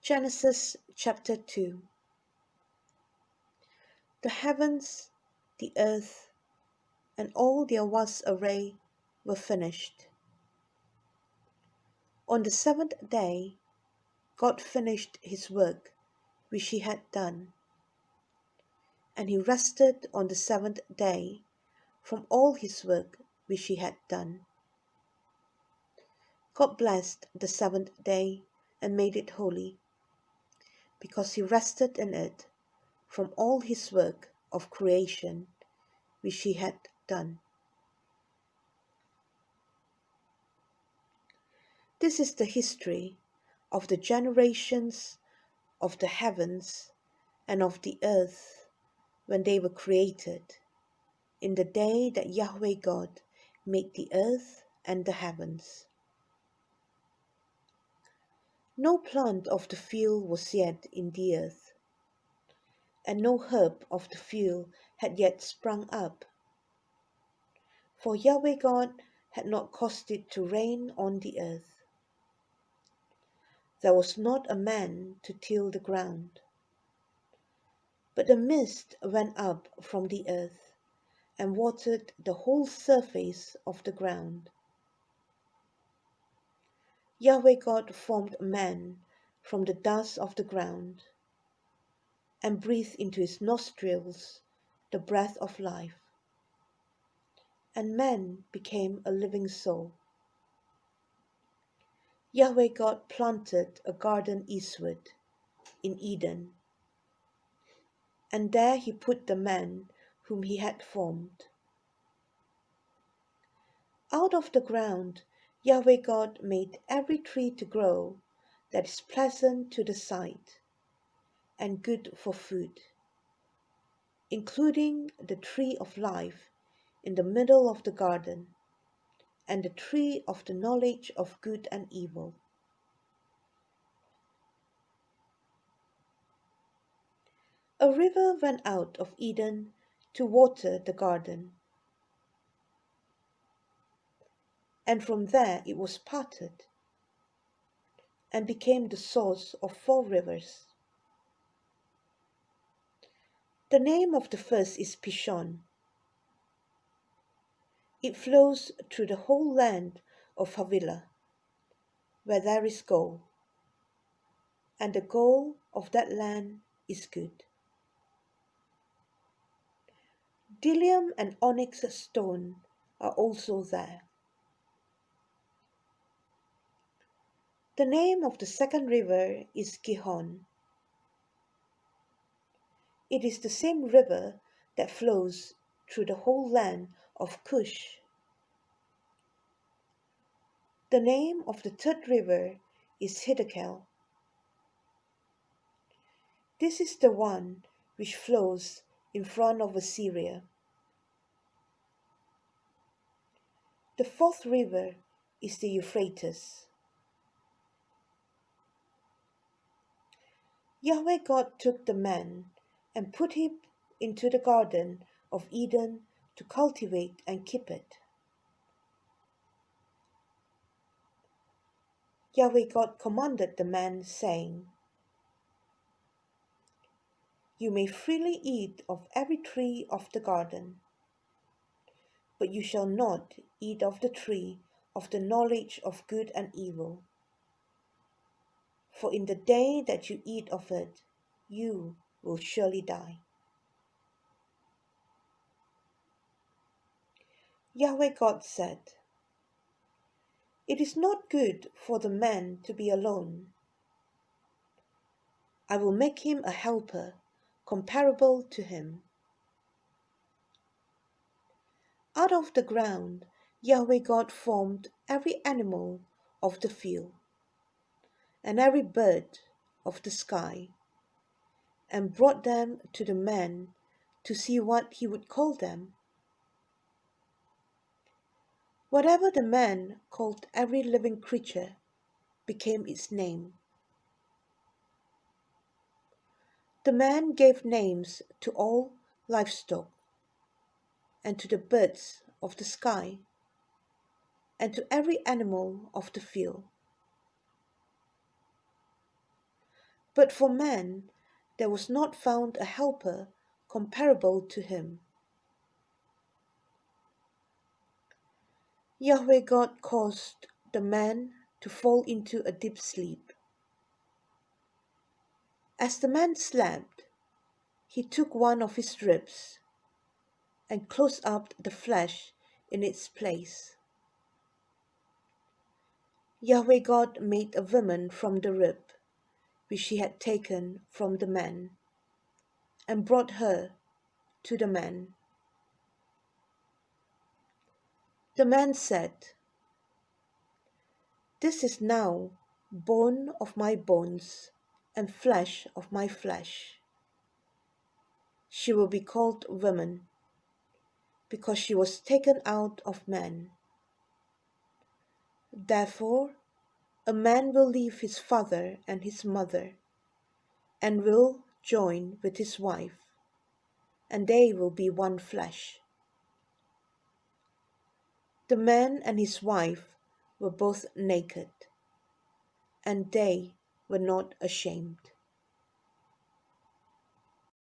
Genesis chapter 2. The heavens, the earth, and all their vast array were finished. On the seventh day, God finished his work which he had done, and he rested on the seventh day from all his work which he had done. God blessed the seventh day and made it holy, because he rested in it from all his work of creation which he had done. This is the history of the generations of the heavens and of the earth when they were created, in the day that Yahweh God made the earth and the heavens. No plant of the field was yet in the earth, and no herb of the field had yet sprung up, for Yahweh God had not caused it to rain on the earth. There was not a man to till the ground. But the mist went up from the earth and watered the whole surface of the ground. Yahweh God formed man from the dust of the ground and breathed into his nostrils the breath of life, and man became a living soul. Yahweh God planted a garden eastward in Eden, and there he put the man whom he had formed. Out of the ground Yahweh God made every tree to grow that is pleasant to the sight and good for food, including the tree of life in the middle of the garden, and the tree of the knowledge of good and evil. A river went out of Eden to water the garden, and from there it was parted and became the source of 4 rivers. The name of the first is Pishon. It flows through the whole land of Havilah, where there is gold, and the gold of that land is good. Bdellium and onyx stone are also there. The name of the second river is Gihon. It is the same river that flows through the whole land of Cush. The name of the third river is Hiddekel. This is the one which flows in front of Assyria. The fourth river is the Euphrates. Yahweh God took the man and put him into the garden of Eden to cultivate and keep it. Yahweh God commanded the man, saying, "You may freely eat of every tree of the garden, but you shall not eat of the tree of the knowledge of good and evil. For in the day that you eat of it, you will surely die." Yahweh God said, "It is not good for the man to be alone. I will make him a helper comparable to him." Out of the ground Yahweh God formed every animal of the field and every bird of the sky, and brought them to the man to see what he would call them. Whatever the man called every living creature became its name. The man gave names to all livestock, and to the birds of the sky, and to every animal of the field. But for man there was not found a helper comparable to him. Yahweh God caused the man to fall into a deep sleep. As the man slept, he took one of his ribs and closed up the flesh in its place. Yahweh God made a woman from the rib which he had taken from the man, and brought her to the man. The man said, "This is now bone of my bones and flesh of my flesh. She will be called woman, because she was taken out of man. Therefore, a man will leave his father and his mother, and will join with his wife, and they will be one flesh." The man and his wife were both naked, and they were not ashamed.